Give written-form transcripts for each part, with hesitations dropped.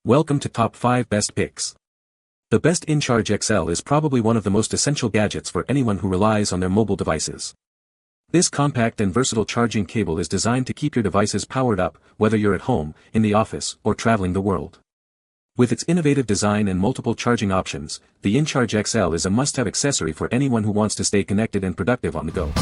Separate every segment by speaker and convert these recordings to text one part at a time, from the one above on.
Speaker 1: Welcome to Top 5 Best Picks. The best Incharge XL is probably one of the most essential gadgets for anyone who relies on their mobile devices. This compact and versatile charging cable is designed to keep your devices powered up, whether you're at home, in the office, or traveling the world. With its innovative design and multiple charging options, the Incharge XL is a must-have accessory for anyone who wants to stay connected and productive on the go.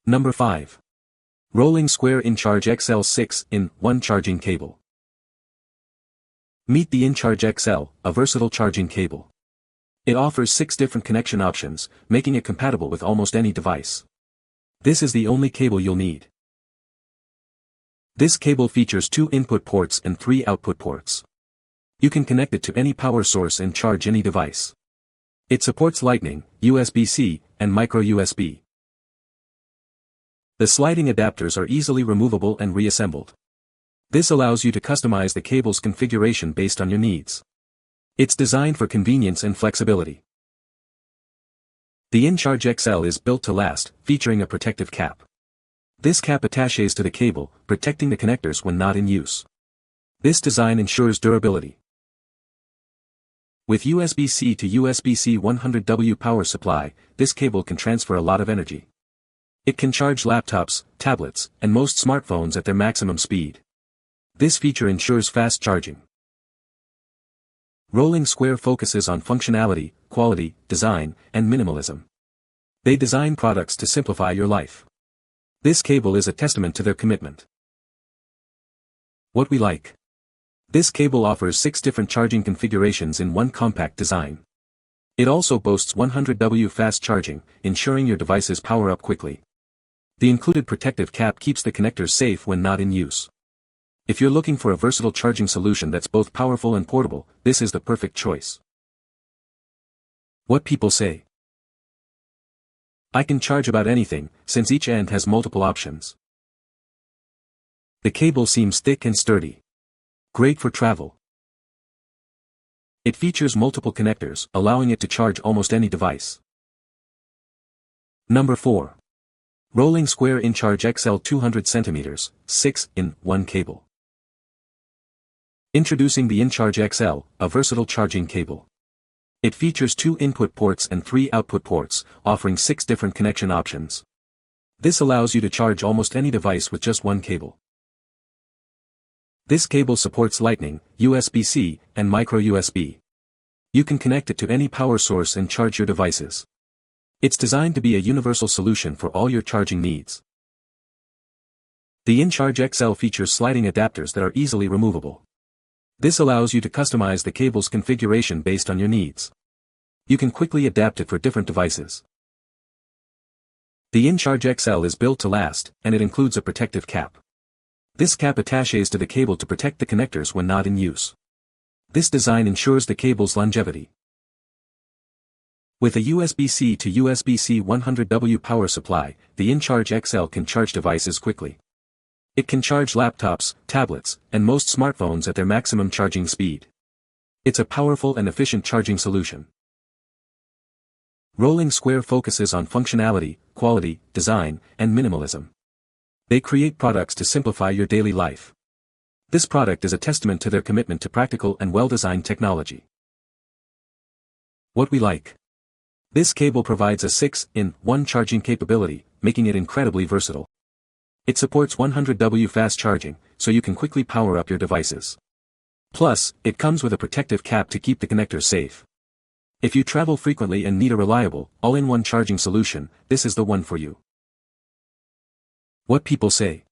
Speaker 1: Number 5. Rolling Square Incharge XL 6-in-1 Charging Cable. Meet the Incharge XL, a versatile charging cable. It offers 6 different connection options, making it compatible with almost any device. This is the only cable you'll need. This cable features 2 input ports and 3 output ports. You can connect it to any power source and charge any device. It supports Lightning, USB-C, and micro USB. The sliding adapters are easily removable and reassembled. This allows you to customize the cable's configuration based on your needs. It's designed for convenience and flexibility. The Incharge XL is built to last, featuring a protective cap. This cap attaches to the cable, protecting the connectors when not in use. This design ensures durability. With USB-C to USB-C 100W power supply, this cable can transfer a lot of energy. It can charge laptops, tablets, and most smartphones at their maximum speed. This feature ensures fast charging. Rolling Square focuses on functionality, quality, design, and minimalism. They design products to simplify your life. This cable is a testament to their commitment. What we like. This cable offers 6 different charging configurations in one compact design. It also boasts 100W fast charging, ensuring your devices power up quickly. The included protective cap keeps the connectors safe when not in use. If you're looking for a versatile charging solution that's both powerful and portable, this is the perfect choice. What people say. I can charge about anything, since each end has multiple options. The cable seems thick and sturdy. Great for travel. It features multiple connectors, allowing it to charge almost any device. Number 4. Rolling Square Incharge XL 200cm, 6-in-1 Cable. Introducing the Incharge XL, a versatile charging cable. It features 2 input ports and 3 output ports, offering 6 different connection options. This allows you to charge almost any device with just one cable. This cable supports Lightning, USB-C, and micro USB. You can connect it to any power source and charge your devices. It's designed to be a universal solution for all your charging needs. The Incharge XL features sliding adapters that are easily removable. This allows you to customize the cable's configuration based on your needs. You can quickly adapt it for different devices. The Incharge XL is built to last, and it includes a protective cap. This cap attaches to the cable to protect the connectors when not in use. This design ensures the cable's longevity. With a USB-C to USB-C 100W power supply, the Incharge XL can charge devices quickly. It can charge laptops, tablets, and most smartphones at their maximum charging speed. It's a powerful and efficient charging solution. Rolling Square focuses on functionality, quality, design, and minimalism. They create products to simplify your daily life. This product is a testament to their commitment to practical and well-designed technology. What we like. This cable provides a 6-in-1 charging capability, making it incredibly versatile. It supports 100W fast charging, so you can quickly power up your devices. Plus, it comes with a protective cap to keep the connectors safe. If you travel frequently and need a reliable, all-in-one charging solution, this is the one for you. What people say.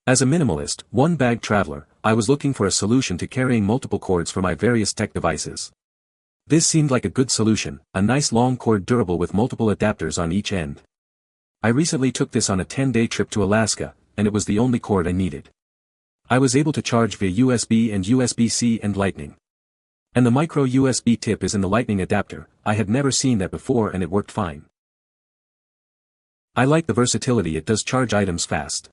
Speaker 1: As a minimalist, one-bag traveler, I was looking for a solution to carrying multiple cords for my various tech devices. This seemed like a good solution, a nice long cord durable with multiple adapters on each end. I recently took this on a 10-day trip to Alaska, and it was the only cord I needed. I was able to charge via USB and USB-C and Lightning. And the micro USB tip is in the Lightning adapter. I had never seen that before and it worked fine. I like the versatility, it does charge items fast.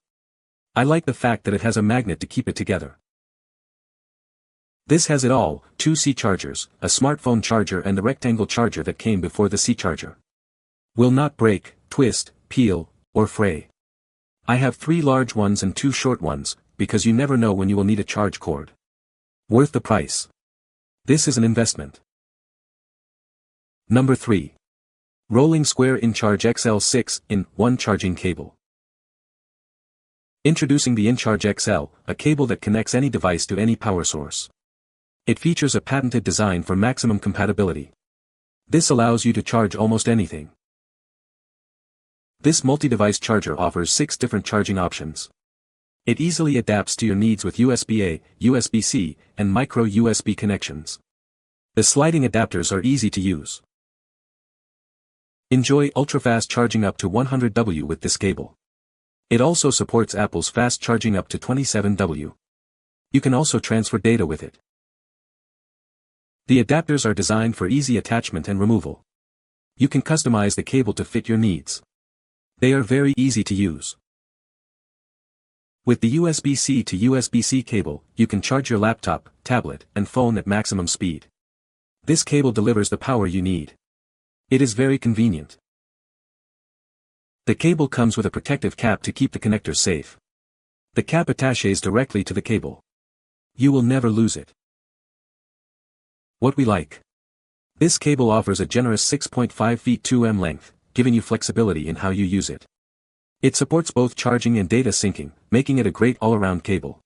Speaker 1: I like the fact that it has a magnet to keep it together. This has it all, 2 C chargers, a smartphone charger and the rectangle charger that came before the C charger. Will not break, twist, peel, or fray. I have 3 large ones and 2 short ones, because you never know when you will need a charge cord. Worth the price. This is an investment. Number 3. Rolling Square Incharge XL 6-in-1 Charging Cable. Introducing the Incharge XL, a cable that connects any device to any power source. It features a patented design for maximum compatibility. This allows you to charge almost anything. This multi-device charger offers 6 different charging options. It easily adapts to your needs with USB-A, USB-C, and micro USB connections. The sliding adapters are easy to use. Enjoy ultra-fast charging up to 100W with this cable. It also supports Apple's fast charging up to 27W. You can also transfer data with it. The adapters are designed for easy attachment and removal. You can customize the cable to fit your needs. They are very easy to use. With the USB-C to USB-C cable, you can charge your laptop, tablet, and phone at maximum speed. This cable delivers the power you need. It is very convenient. The cable comes with a protective cap to keep the connectors safe. The cap attaches directly to the cable. You will never lose it. What we like. This cable offers a generous 6.5 feet 2 length, giving you flexibility in how you use it. It supports both charging and data syncing, making it a great all-around cable.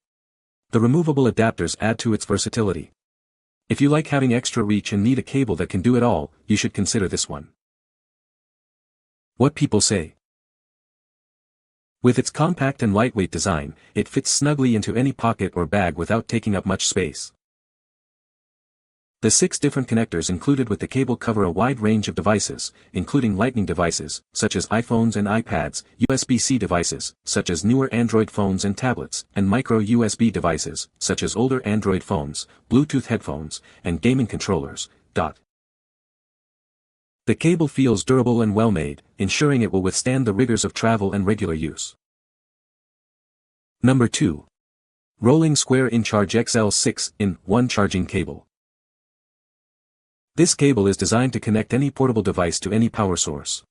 Speaker 1: The removable adapters add to its versatility. If you like having extra reach and need a cable that can do it all, you should consider this one. What people say. With its compact and lightweight design, it fits snugly into any pocket or bag without taking up much space. The 6 different connectors included with the cable cover a wide range of devices, including Lightning devices, such as iPhones and iPads, USB-C devices, such as newer Android phones and tablets, and micro USB devices, such as older Android phones, Bluetooth headphones, and gaming controllers. The cable feels durable and well-made, ensuring it will withstand the rigors of travel and regular use. Number 2. Rolling Square Incharge XL 6-in-1 Charging Cable. This cable is designed to connect any portable device to any power source.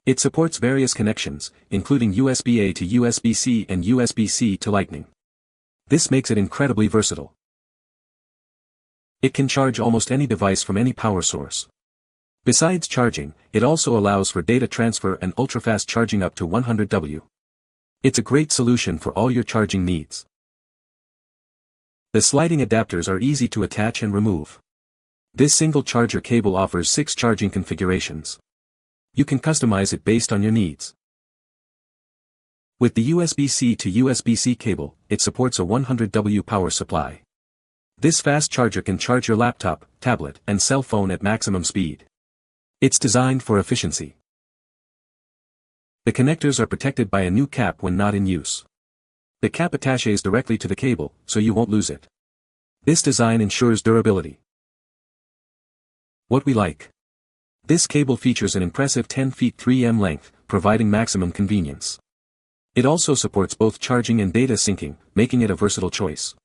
Speaker 1: It supports various connections, including USB-A to USB-C and USB-C to Lightning. This makes it incredibly versatile. It can charge almost any device from any power source. Besides charging, it also allows for data transfer and ultra-fast charging up to 100W. It's a great solution for all your charging needs. The sliding adapters are easy to attach and remove. This single charger cable offers 6 charging configurations. You can customize it based on your needs. With the USB-C to USB-C cable, it supports a 100W power supply. This fast charger can charge your laptop, tablet, and cell phone at maximum speed. It's designed for efficiency. The connectors are protected by a new cap when not in use. The cap attaches directly to the cable, so you won't lose it. This design ensures durability. What we like. This cable features an impressive 10 feet 3 length, providing maximum convenience. It also supports both charging and data syncing, making it a versatile choice.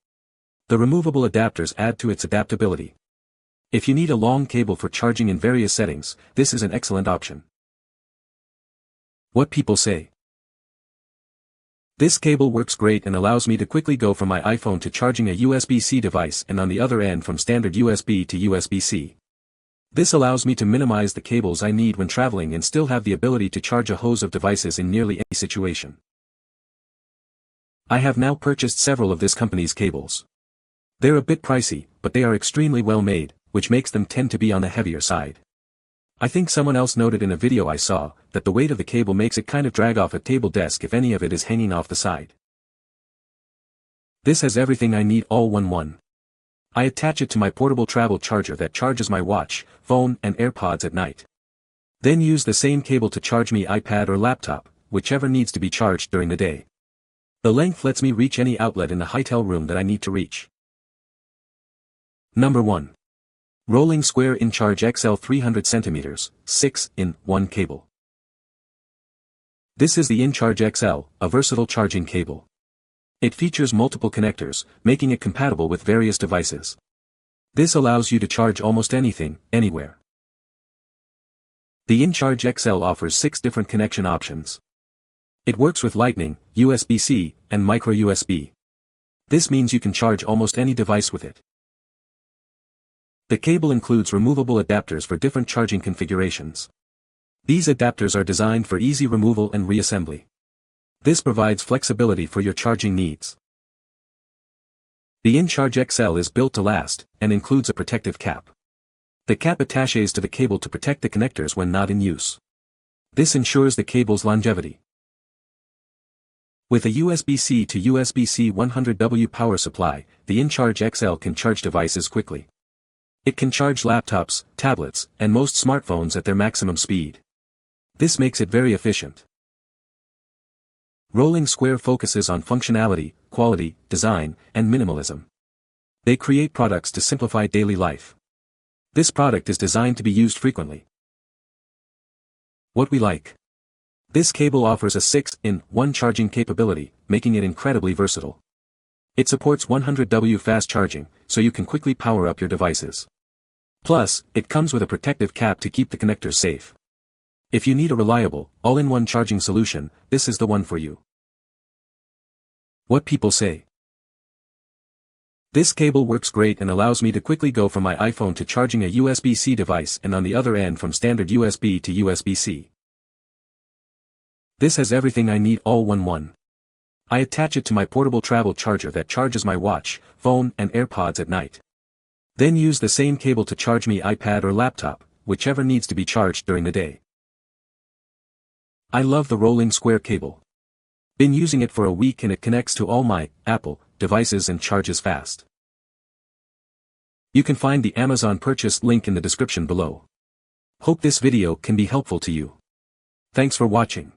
Speaker 1: The removable adapters add to its adaptability. If you need a long cable for charging in various settings, this is an excellent option. What people say. This cable works great and allows me to quickly go from my iPhone to charging a USB-C device and on the other end from standard USB to USB-C. This allows me to minimize the cables I need when traveling and still have the ability to charge a host of devices in nearly any situation. I have now purchased several of this company's cables. They're a bit pricey, but they are extremely well made, which makes them tend to be on the heavier side. I think someone else noted in a video I saw, that the weight of the cable makes it kind of drag off a table desk if any of it is hanging off the side. This has everything I need all in one. I attach it to my portable travel charger that charges my watch, phone, and AirPods at night. Then use the same cable to charge me iPad or laptop, whichever needs to be charged during the day. The length lets me reach any outlet in the hotel room that I need to reach. Number 1. Rolling Square Incharge XL 300 cm, 6-in-1 Cable. This is the Incharge XL, a versatile charging cable. It features multiple connectors, making it compatible with various devices. This allows you to charge almost anything, anywhere. The Incharge XL offers 6 different connection options. It works with Lightning, USB-C, and micro USB. This means you can charge almost any device with it. The cable includes removable adapters for different charging configurations. These adapters are designed for easy removal and reassembly. This provides flexibility for your charging needs. The Incharge XL is built to last, and includes a protective cap. The cap attaches to the cable to protect the connectors when not in use. This ensures the cable's longevity. With a USB-C to USB-C 100W power supply, the Incharge XL can charge devices quickly. It can charge laptops, tablets, and most smartphones at their maximum speed. This makes it very efficient. Rolling Square focuses on functionality, quality, design, and minimalism. They create products to simplify daily life. This product is designed to be used frequently. What we like. This cable offers a 6-in-1 charging capability, making it incredibly versatile. It supports 100W fast charging, so you can quickly power up your devices. Plus, it comes with a protective cap to keep the connectors safe. If you need a reliable, all-in-one charging solution, this is the one for you. What people say. This cable works great and allows me to quickly go from my iPhone to charging a USB-C device and on the other end from standard USB to USB-C. This has everything I need all in one. I attach it to my portable travel charger that charges my watch, phone and AirPods at night. Then use the same cable to charge me iPad or laptop, whichever needs to be charged during the day. I love the Rolling Square cable. Been using it for a week and it connects to all my Apple devices and charges fast. You can find the Amazon purchase link in the description below. Hope this video can be helpful to you. Thanks for watching.